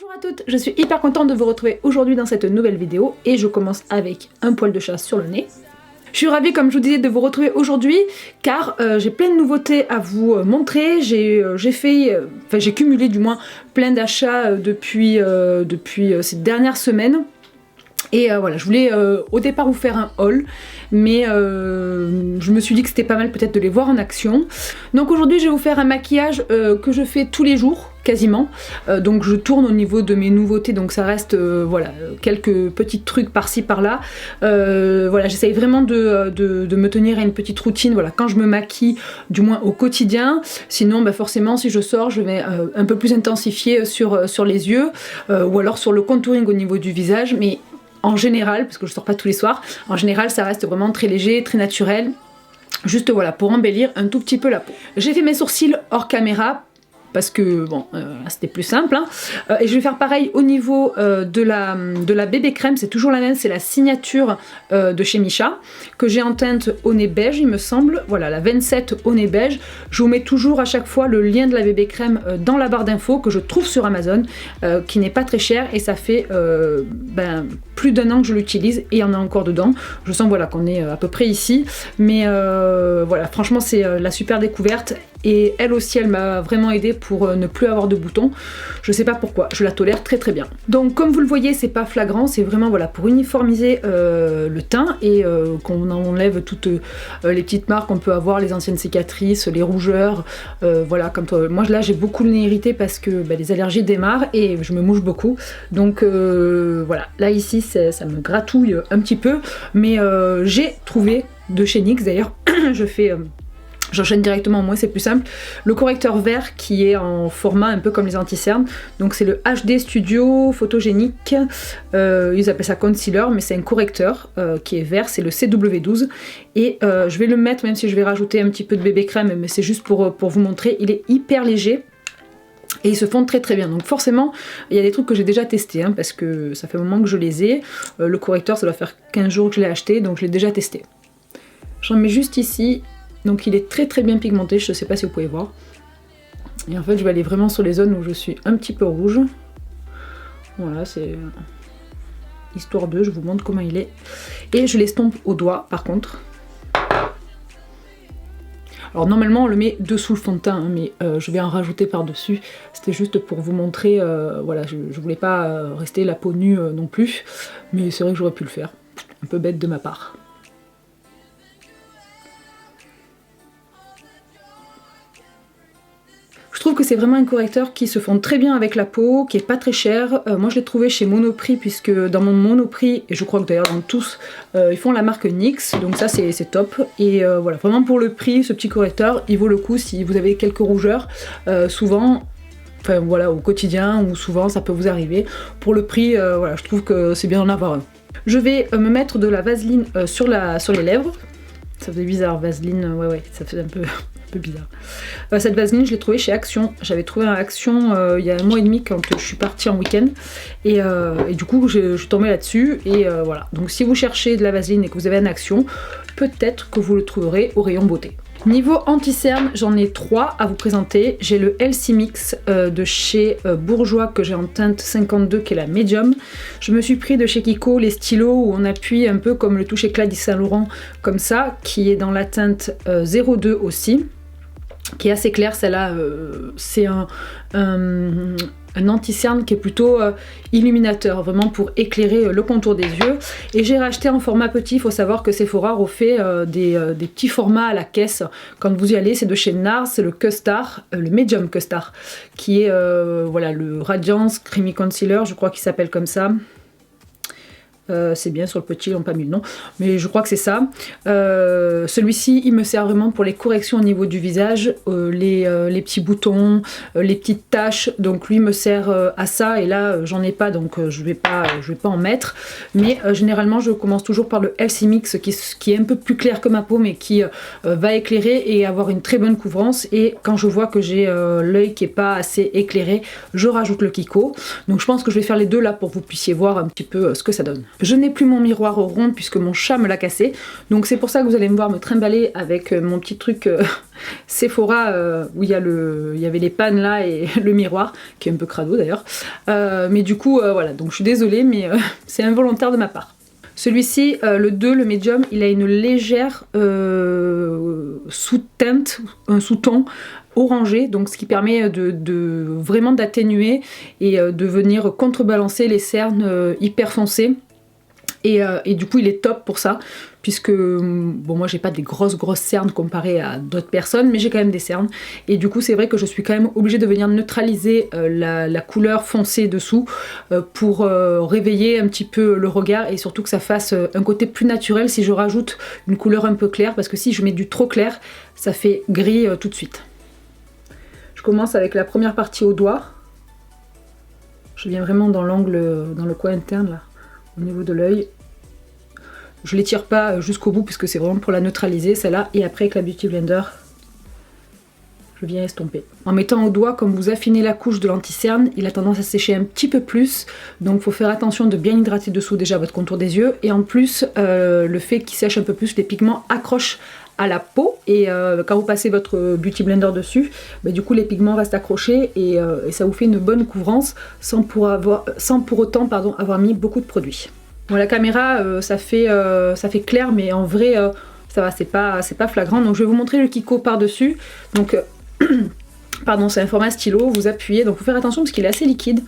Bonjour à toutes, je suis hyper contente de vous retrouver aujourd'hui dans cette nouvelle vidéo et je commence avec un poil de chat sur le nez. Je suis ravie, comme je vous disais, de vous retrouver aujourd'hui car j'ai plein de nouveautés à vous montrer. J'ai cumulé du moins plein d'achats depuis ces dernières semaines. Et voilà, je voulais au départ vous faire un haul, mais je me suis dit que c'était pas mal peut-être de les voir en action. Donc aujourd'hui je vais vous faire un maquillage que je fais tous les jours, quasiment. Donc je tourne au niveau de mes nouveautés, donc ça reste voilà, quelques petits trucs par-ci par-là. Voilà, j'essaye vraiment de me tenir à une petite routine, voilà, quand je me maquille, du moins au quotidien. Sinon bah forcément si je sors je vais un peu plus intensifier sur les yeux, ou alors sur le contouring au niveau du visage, mais en général, parce que je sors pas tous les soirs, en général ça reste vraiment très léger, très naturel, juste voilà, pour embellir un tout petit peu la peau. J'ai fait mes sourcils hors caméra, parce que bon, c'était plus simple, hein. Et je vais faire pareil au niveau de la bébé crème, c'est toujours la même, c'est la signature de chez Missha, que j'ai en teinte au nez beige il me semble, voilà, la 27 au nez beige. Je vous mets toujours à chaque fois le lien de la bébé crème dans la barre d'infos que je trouve sur Amazon, qui n'est pas très cher, et ça fait plus d'un an que je l'utilise, et il y en a encore dedans. Je sens voilà, qu'on est à peu près ici, mais voilà, franchement c'est la super découverte. Et elle aussi, elle m'a vraiment aidé pour ne plus avoir de boutons. Je sais pas pourquoi, je la tolère très très bien. Donc comme vous le voyez, c'est pas flagrant, c'est vraiment voilà, pour uniformiser le teint et qu'on enlève toutes les petites marques qu'on peut avoir, les anciennes cicatrices, les rougeurs. Voilà, comme moi là j'ai beaucoup le nez irrité parce que les allergies démarrent et je me mouche beaucoup. Donc voilà, là ici ça me gratouille un petit peu, mais j'ai trouvé de chez NYX d'ailleurs, j'enchaîne directement, moi c'est plus simple, le correcteur vert qui est en format un peu comme les anti-cernes. Donc c'est le HD Studio Photogénique, ils appellent ça concealer, mais c'est un correcteur qui est vert, c'est le CW12. Et je vais le mettre, même si je vais rajouter un petit peu de bébé crème, mais c'est juste pour vous montrer, il est hyper léger. Et ils se font très très bien, donc forcément il y a des trucs que j'ai déjà testé, hein, parce que ça fait un moment que je les ai. Le correcteur ça doit faire 15 jours que je l'ai acheté, donc je l'ai déjà testé. J'en mets juste ici. Donc il est très très bien pigmenté, je ne sais pas si vous pouvez voir. Et en fait je vais aller vraiment sur les zones où je suis un petit peu rouge. Voilà, c'est histoire de, je vous montre comment il est. Et je l'estompe au doigt par contre. Alors normalement on le met dessous le fond de teint, hein, mais je vais en rajouter par dessus. C'était juste pour vous montrer, voilà, je voulais pas rester la peau nue non plus. Mais c'est vrai que j'aurais pu le faire, un peu bête de ma part. Je trouve que c'est vraiment un correcteur qui se fond très bien avec la peau, qui est pas très cher. Moi je l'ai trouvé chez Monoprix, puisque dans mon Monoprix, et je crois que d'ailleurs dans tous, ils font la marque NYX, donc ça c'est top. Et voilà, vraiment pour le prix, ce petit correcteur, il vaut le coup si vous avez quelques rougeurs, souvent. Enfin voilà, au quotidien ou souvent ça peut vous arriver. Pour le prix, voilà, je trouve que c'est bien d'en avoir un. Je vais me mettre de la vaseline sur les lèvres. Ça faisait bizarre, vaseline, ouais, ça faisait un peu bizarre. Cette vaseline, je l'ai trouvée chez Action. J'avais trouvé un Action il y a un mois et demi quand je suis partie en week-end. Et du coup, je suis tombée là-dessus. Et voilà. Donc si vous cherchez de la vaseline et que vous avez un Action, peut-être que vous le trouverez au rayon beauté. Niveau anti-cerne, j'en ai 3 à vous présenter. J'ai le LC Mix de chez Bourjois que j'ai en teinte 52 qui est la médium. Je me suis pris de chez Kiko les stylos où on appuie un peu comme le touche éclat d'Yves Saint Laurent comme ça, qui est dans la teinte 02 aussi, qui est assez claire. Celle-là c'est un anti-cerne qui est plutôt illuminateur, vraiment pour éclairer le contour des yeux. Et j'ai racheté en format petit. Il faut savoir que Sephora refait des petits formats à la caisse quand vous y allez. C'est de chez NARS, c'est le Custar, le Medium Custar, qui est voilà, le Radiance Creamy Concealer, je crois qu'il s'appelle comme ça. C'est bien, sur le petit ils n'ont pas mis le nom, mais je crois que c'est ça. Celui-ci il me sert vraiment pour les corrections au niveau du visage, les petits boutons, les petites taches, donc lui me sert à ça. Et là j'en ai pas, donc je vais pas en mettre, mais généralement je commence toujours par le LC Mix qui est un peu plus clair que ma peau, mais qui va éclairer et avoir une très bonne couvrance. Et quand je vois que j'ai l'œil qui est pas assez éclairé, je rajoute le Kiko. Donc je pense que je vais faire les deux là pour que vous puissiez voir un petit peu ce que ça donne. Je n'ai plus mon miroir rond puisque mon chat me l'a cassé. Donc c'est pour ça que vous allez me voir me trimballer avec mon petit truc Sephora où il y avait les pannes là et le miroir, qui est un peu crado d'ailleurs. Mais du coup, voilà, donc je suis désolée, mais c'est involontaire de ma part. Celui-ci, le 2, le médium, il a une légère sous-teinte, un sous-ton orangé, donc ce qui permet de vraiment d'atténuer et de venir contrebalancer les cernes hyper foncées. Et du coup il est top pour ça, puisque bon, moi j'ai pas des grosses cernes comparées à d'autres personnes, mais j'ai quand même des cernes, et du coup c'est vrai que je suis quand même obligée de venir neutraliser la couleur foncée dessous pour réveiller un petit peu le regard, et surtout que ça fasse un côté plus naturel si je rajoute une couleur un peu claire, parce que si je mets du trop clair ça fait gris tout de suite. Je commence avec la première partie au doigt, je viens vraiment dans l'angle, dans le coin interne là, au niveau de l'œil. Je l'étire pas jusqu'au bout puisque c'est vraiment pour la neutraliser celle-là, et après avec la Beauty Blender je viens estomper. En mettant au doigt, comme vous affinez la couche de l'anti-cerne, il a tendance à sécher un petit peu plus, donc il faut faire attention de bien hydrater dessous déjà votre contour des yeux, et en plus le fait qu'il sèche un peu plus, les pigments accrochent à la peau, et quand vous passez votre Beauty Blender dessus, bah, du coup les pigments restent accrochés, et ça vous fait une bonne couvrance sans pour autant avoir mis beaucoup de produit. Bon, la caméra ça fait clair, mais en vrai ça va, c'est pas flagrant, donc je vais vous montrer le Kiko par dessus. Donc pardon, c'est un format stylo, vous appuyez, donc faut faire attention parce qu'il est assez liquide.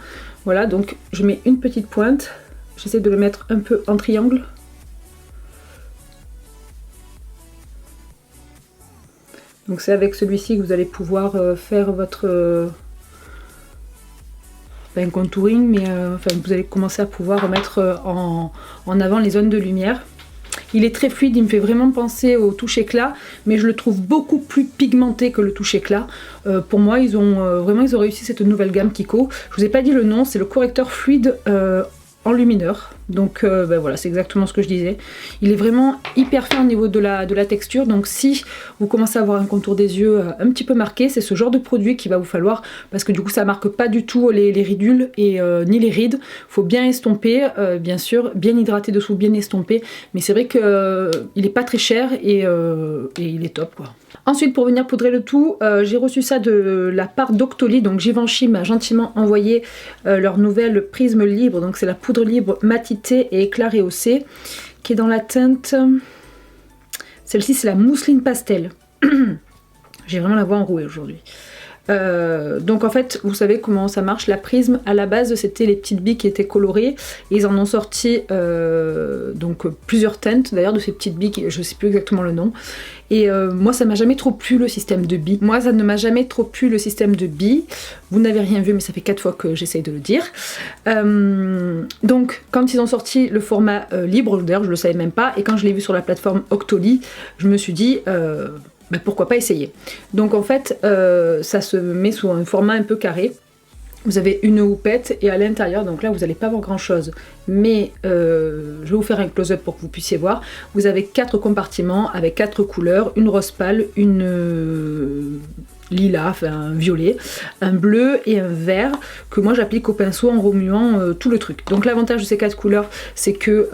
Voilà, donc je mets une petite pointe, j'essaie de le mettre un peu en triangle. Donc c'est avec celui-ci que vous allez pouvoir faire votre contouring, mais enfin, vous allez commencer à pouvoir mettre en avant les zones de lumière. Il est très fluide, il me fait vraiment penser au touche éclat, mais je le trouve beaucoup plus pigmenté que le touche éclat. Pour moi, ils ont réussi cette nouvelle gamme Kiko. Je vous ai pas dit le nom, c'est le correcteur fluide enlumineur. Donc voilà, c'est exactement ce que je disais. Il est vraiment hyper fin au niveau de la texture, donc si vous commencez à avoir un contour des yeux un petit peu marqué, c'est ce genre de produit qu'il va vous falloir, parce que du coup ça marque pas du tout les ridules et ni les rides. Faut bien estomper, bien sûr, bien hydrater dessous, bien estomper, mais c'est vrai que il est pas très cher et il est top quoi. Ensuite, pour venir poudrer le tout, j'ai reçu ça de la part d'Octoly, donc Givenchy m'a gentiment envoyé leur nouvelle prisme libre, donc c'est la poudre libre matité et éclat rehaussé, qui est dans la teinte, celle-ci c'est la mousseline pastel. J'ai vraiment la voix enrouée aujourd'hui. Donc en fait, vous savez comment ça marche, la prisme à la base c'était les petites billes qui étaient colorées, et ils en ont sorti donc plusieurs teintes d'ailleurs de ces petites billes, je sais plus exactement le nom, et moi ça m'a jamais trop plu le système de billes, vous n'avez rien vu mais ça fait 4 fois que j'essaye de le dire. Donc quand ils ont sorti le format libre, d'ailleurs je le savais même pas, et quand je l'ai vu sur la plateforme Octoly, je me suis dit bah pourquoi pas essayer. Donc en fait ça se met sous un format un peu carré, vous avez une houppette et à l'intérieur, donc là vous n'allez pas voir grand chose, mais je vais vous faire un close-up pour que vous puissiez voir. Vous avez 4 compartiments avec 4 couleurs, une rose pâle, une lilas, enfin un violet, un bleu et un vert, que moi j'applique au pinceau en remuant tout le truc. Donc l'avantage de ces 4 couleurs, c'est que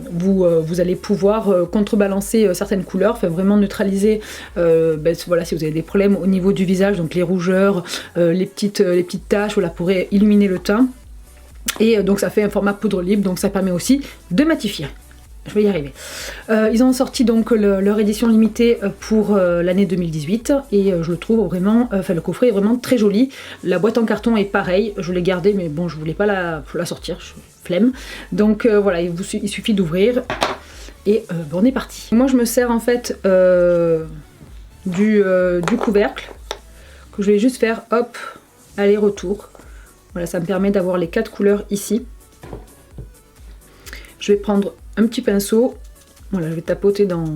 vous allez pouvoir contrebalancer certaines couleurs, enfin vraiment neutraliser voilà, si vous avez des problèmes au niveau du visage, donc les rougeurs, les petites taches, voilà, pour illuminer le teint. Et donc ça fait un format poudre libre, donc ça permet aussi de matifier. Je vais y arriver. Ils ont sorti donc leur édition limitée pour l'année 2018, et je le trouve vraiment, enfin le coffret est vraiment très joli. La boîte en carton est pareil, je l'ai gardée mais bon je voulais pas la sortir, flemme. Donc voilà, il suffit d'ouvrir et on est parti. Moi je me sers en fait du couvercle, que je vais juste faire hop, aller-retour. Voilà, ça me permet d'avoir les 4 couleurs ici. Je vais prendre un petit pinceau, voilà, je vais tapoter dans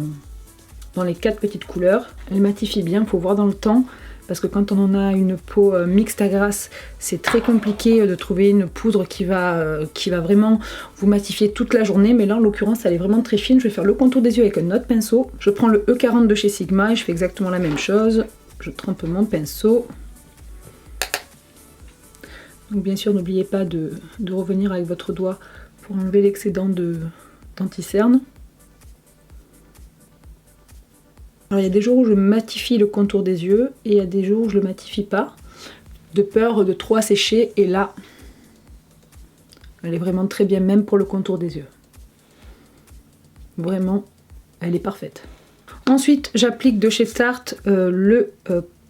les 4 petites couleurs. Elle matifie bien, il faut voir dans le temps, parce que quand on en a une peau mixte à grasse, c'est très compliqué de trouver une poudre qui va vraiment vous matifier toute la journée, mais là en l'occurrence elle est vraiment très fine. Je vais faire le contour des yeux avec un autre pinceau. Je prends le E40 de chez Sigma et je fais exactement la même chose. Je trempe mon pinceau. Donc bien sûr n'oubliez pas de revenir avec votre doigt pour enlever l'excédent d'anti-cerne. Alors il y a des jours où je matifie le contour des yeux et il y a des jours où je le matifie pas, de peur de trop assécher, et là, elle est vraiment très bien même pour le contour des yeux. Vraiment, elle est parfaite. Ensuite, j'applique de chez Tarte le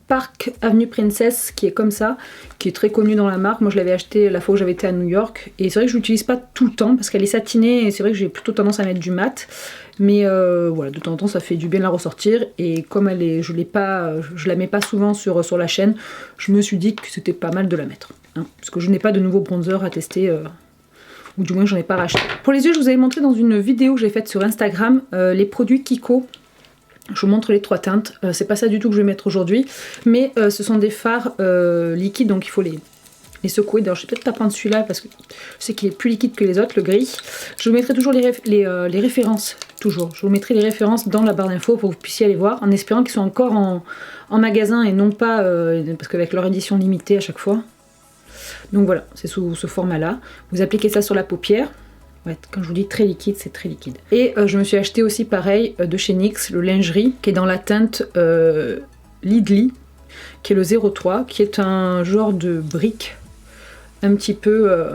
Park Avenue Princess qui est comme ça, qui est très connu dans la marque. Moi je l'avais acheté la fois où j'avais été à New York et c'est vrai que je l'utilise pas tout le temps parce qu'elle est satinée et c'est vrai que j'ai plutôt tendance à mettre du mat, mais voilà, de temps en temps ça fait du bien de la ressortir, et comme elle est, je la mets pas souvent sur la chaîne, je me suis dit que c'était pas mal de la mettre, hein, parce que je n'ai pas de nouveau bronzer à tester, ou du moins j'en ai pas racheté. Pour les yeux, je vous avais montré dans une vidéo que j'ai faite sur Instagram les produits Kiko. Je vous montre les 3 teintes, c'est pas ça du tout que je vais mettre aujourd'hui, mais ce sont des fards liquides, donc il faut les secouer. D'ailleurs je vais peut-être t'apprendre celui-là parce que je sais qu'il est plus liquide que les autres, le gris. Je vous mettrai toujours les références, toujours. Je vous mettrai les références dans la barre d'infos pour que vous puissiez aller voir, en espérant qu'ils soient encore en magasin et non pas, parce qu'avec leur édition limitée à chaque fois. Donc voilà, c'est sous ce format-là. Vous appliquez ça sur la paupière. Ouais, quand je vous dis très liquide, c'est très liquide. Et je me suis acheté aussi pareil de chez NYX, le lingerie, qui est dans la teinte Lidli, qui est le 03, qui est un genre de brique un petit peu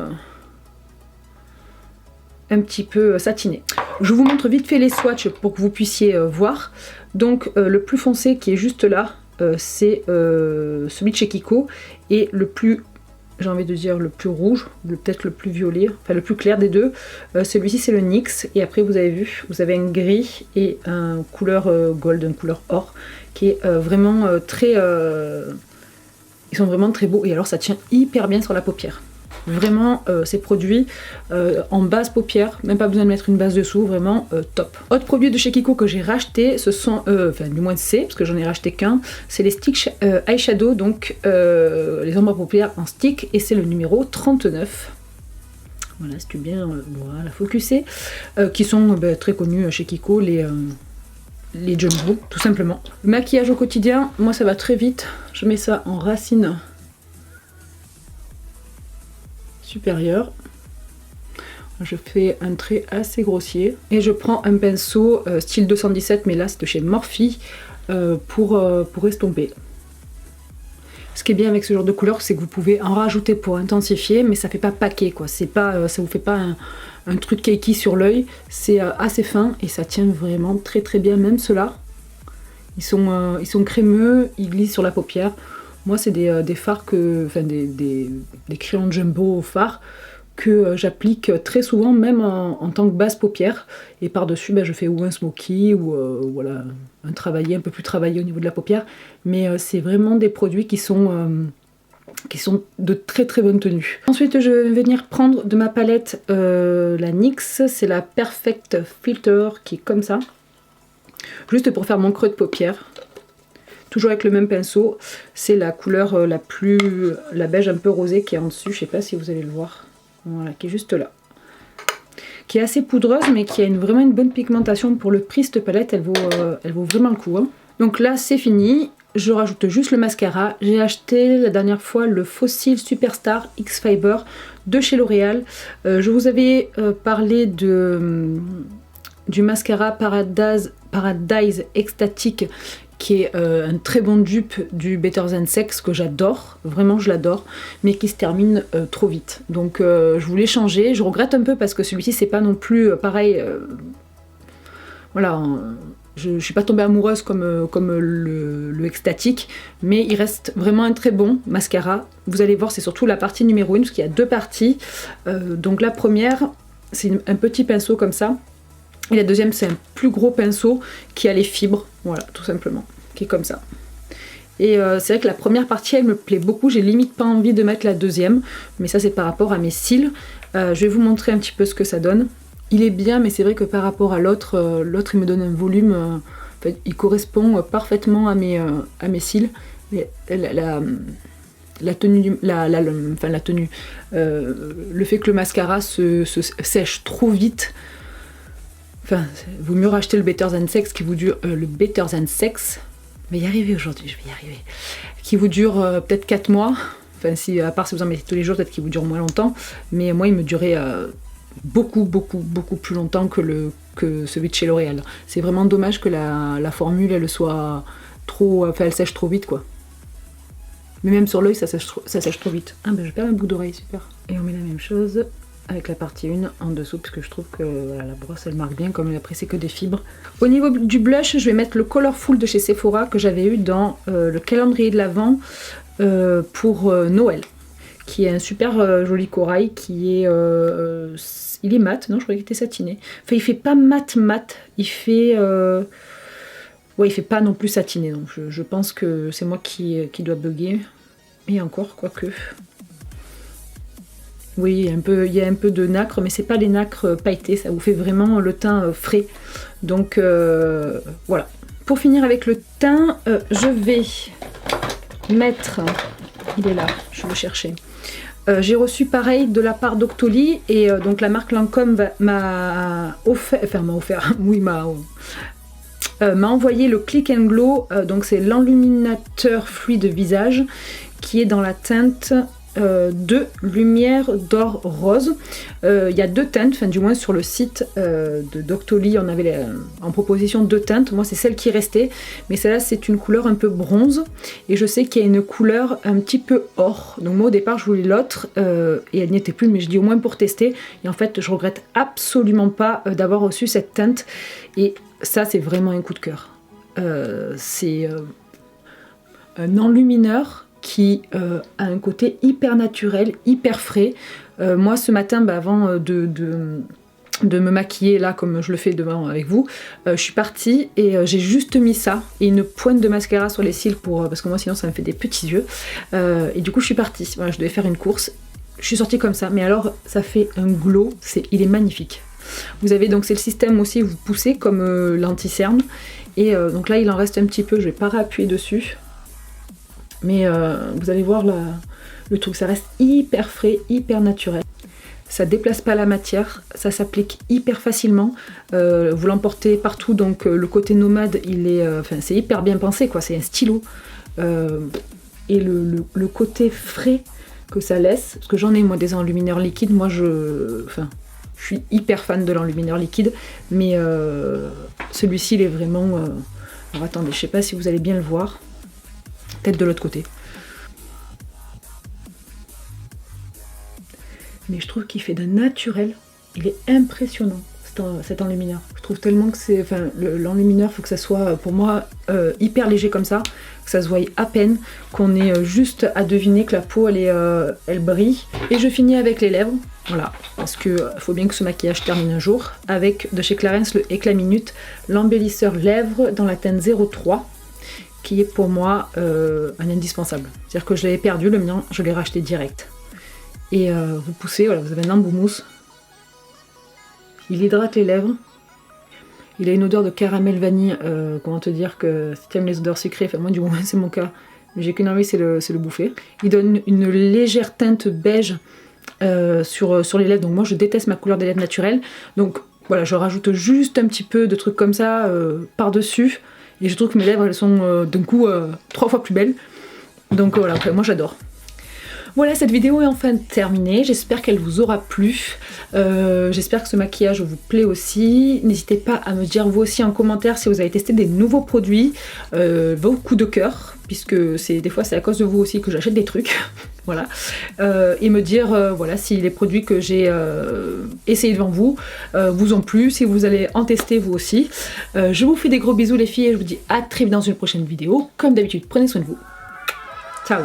satiné. Je vous montre vite fait les swatchs pour que vous puissiez voir. Donc le plus foncé qui est juste là, c'est celui de chez Kiko, et le plus, j'ai envie de dire le plus rouge, peut-être le plus violet, enfin le plus clair des deux, celui-ci c'est le NYX, et après vous avez vu, vous avez un gris et un couleur gold, une couleur or, qui est vraiment très... ils sont vraiment très beaux, et alors ça tient hyper bien sur la paupière. Vraiment ces produits en base paupière, même pas besoin de mettre une base dessous, vraiment top. Autre produit de chez Kiko que j'ai racheté, ce sont, enfin du moins c'est, parce que j'en ai racheté qu'un, c'est les sticks eyeshadow, donc les ombres à paupières en stick, et c'est le numéro 39. Voilà, si tu bien voilà, focusé, qui sont très connus chez Kiko, les jumbo, tout simplement. Le maquillage au quotidien, moi ça va très vite, je mets ça en racine supérieur, je fais un trait assez grossier et je prends un pinceau style 217, mais là c'est de chez Morphe, pour estomper. Ce qui est bien avec ce genre de couleur, c'est que vous pouvez en rajouter pour intensifier, mais ça fait pas paquet quoi, c'est pas, ça vous fait pas un truc cakey sur l'œil, c'est assez fin et ça tient vraiment très très bien. Même ceux-là, ils sont crémeux, ils glissent sur la paupière. Moi, c'est des fards enfin des crayons jumbo fards que j'applique très souvent, même en tant que base paupière. Et par-dessus, je fais ou un smoky ou voilà, un peu plus travaillé au niveau de la paupière. Mais c'est vraiment des produits qui sont de très très bonne tenue. Ensuite, je vais venir prendre de ma palette la NYX, c'est la Perfect Filter qui est comme ça. Juste pour faire mon creux de paupière. Toujours avec le même pinceau, c'est la couleur la beige un peu rosée qui est en dessus, je sais pas si vous allez le voir, voilà, qui est juste là. Qui est assez poudreuse mais qui a vraiment une bonne pigmentation. Pour le prix, cette palette, elle vaut vraiment le coup, hein. Donc là c'est fini, je rajoute juste le mascara. J'ai acheté la dernière fois le Fossil Superstar X Fiber de chez L'Oréal. Je vous avais parlé du mascara Paradise Ecstatic, qui est un très bon dupe du Better Than Sex, que j'adore, vraiment je l'adore, mais qui se termine trop vite. Donc je voulais changer, je regrette un peu parce que celui-ci c'est pas non plus pareil, voilà, je suis pas tombée amoureuse comme le Ecstatic, mais il reste vraiment un très bon mascara. Vous allez voir, c'est surtout la partie numéro 1, parce qu'il y a 2 parties, donc la première c'est un petit pinceau comme ça, et la deuxième c'est un plus gros pinceau qui a les fibres, voilà, tout simplement, qui est comme ça. Et c'est vrai que la première partie elle me plaît beaucoup, j'ai limite pas envie de mettre la deuxième, mais ça c'est par rapport à mes cils. Je vais vous montrer un petit peu ce que ça donne. Il est bien, mais c'est vrai que par rapport à l'autre, l'autre il me donne un volume, en fait, il correspond parfaitement à mes cils. Mais la tenue, le fait que le mascara se sèche trop vite. Enfin, vaut mieux racheter le Better Than Sex qui vous dure le Better Than Sex. Je vais y arriver aujourd'hui, je vais y arriver. Qui vous dure peut-être 4 mois. Enfin, si, à part si vous en mettez tous les jours, peut-être qu'il vous dure moins longtemps. Mais moi, il me durait beaucoup plus longtemps que celui de chez L'Oréal. C'est vraiment dommage que la formule elle soit trop, enfin elle sèche trop vite quoi. Mais même sur l'œil ça sèche trop vite. Ah ben je perds un bout d'oreille, super. Et on met la même chose avec la partie 1 en dessous parce que je trouve que voilà, la brosse elle marque bien, comme après c'est que des fibres. Au niveau du blush, je vais mettre le Colorful de chez Sephora que j'avais eu dans le calendrier de l'Avent pour Noël, qui est un super joli corail qui est il est mat, non je croyais qu'il était satiné. Enfin il fait pas mat, il fait ouais il fait pas non plus satiné, donc je pense que c'est moi qui dois bugger. Et encore, quoique. Oui, il y a un peu de nacre, mais c'est pas les nacres pailletés, ça vous fait vraiment le teint frais. Donc voilà. Pour finir avec le teint, je vais mettre... Il est là, je vais le chercher. J'ai reçu pareil de la part d'Octoly et donc la marque Lancôme m'a offert, enfin m'a offert, oui m'a envoyé le Click and Glow, donc c'est l'enluminateur fluide visage qui est dans la teinte de lumière d'or rose. Il y a 2 teintes, enfin du moins sur le site d'Octoly on avait en proposition 2 teintes, moi c'est celle qui restait, mais celle-là c'est une couleur un peu bronze et je sais qu'il y a une couleur un petit peu or, donc moi au départ je voulais l'autre et elle n'y était plus, mais je dis au moins pour tester, et en fait je regrette absolument pas d'avoir reçu cette teinte, et ça c'est vraiment un coup de cœur. C'est un enlumineur qui a un côté hyper naturel, hyper frais. Moi ce matin, avant de me maquiller là comme je le fais devant avec vous, je suis partie et j'ai juste mis ça et une pointe de mascara sur les cils parce que moi sinon ça me fait des petits yeux, et du coup je suis partie, voilà, je devais faire une course, je suis sortie comme ça, mais alors ça fait un glow, il est magnifique. Vous avez donc c'est le système aussi, vous poussez comme l'anti-cerne, et donc là il en reste un petit peu, je vais pas réappuyer dessus. Mais vous allez voir le truc, ça reste hyper frais, hyper naturel. Ça déplace pas la matière, ça s'applique hyper facilement. Vous l'emportez partout, donc le côté nomade, c'est hyper bien pensé, quoi. C'est un stylo. Et le côté frais que ça laisse, parce que j'en ai moi des enlumineurs liquides, moi je suis hyper fan de l'enlumineur liquide, mais celui-ci il est vraiment... Alors attendez, je sais pas si vous allez bien le voir. Peut-être de l'autre côté. Mais je trouve qu'il fait d'un naturel. Il est impressionnant cet enlumineur. Je trouve tellement que c'est... Enfin, l'enlumineur, il faut que ça soit pour moi hyper léger comme ça, que ça se voie à peine, qu'on ait juste à deviner que la peau elle brille. Et je finis avec les lèvres. Voilà, parce que faut bien que ce maquillage termine un jour. Avec de chez Clarins le Éclat Minute, l'embellisseur lèvres dans la teinte 03. Qui est pour moi un indispensable. C'est-à-dire que je l'avais perdu, le mien, je l'ai racheté direct. Et vous poussez, voilà, vous avez un embout mousse. Il hydrate les lèvres. Il a une odeur de caramel vanille, comment te dire que si tu aimes les odeurs sucrées, enfin moi du moins c'est mon cas, mais j'ai qu'une envie, c'est le bouffer. Il donne une légère teinte beige sur les lèvres, donc moi je déteste ma couleur des lèvres naturelle. Donc voilà, je rajoute juste un petit peu de trucs comme ça par-dessus. Et je trouve que mes lèvres elles sont d'un coup 3 fois plus belles. Donc voilà, moi j'adore. Voilà, cette vidéo est enfin terminée, j'espère qu'elle vous aura plu. J'espère que ce maquillage vous plaît aussi. N'hésitez pas à me dire vous aussi en commentaire si vous avez testé des nouveaux produits, vos coups de cœur, puisque des fois c'est à cause de vous aussi que j'achète des trucs. Voilà. Et me dire voilà, si les produits que j'ai essayés devant vous vous ont plu, si vous allez en tester vous aussi. Je vous fais des gros bisous les filles et je vous dis à très vite dans une prochaine vidéo. Comme d'habitude, prenez soin de vous. Ciao.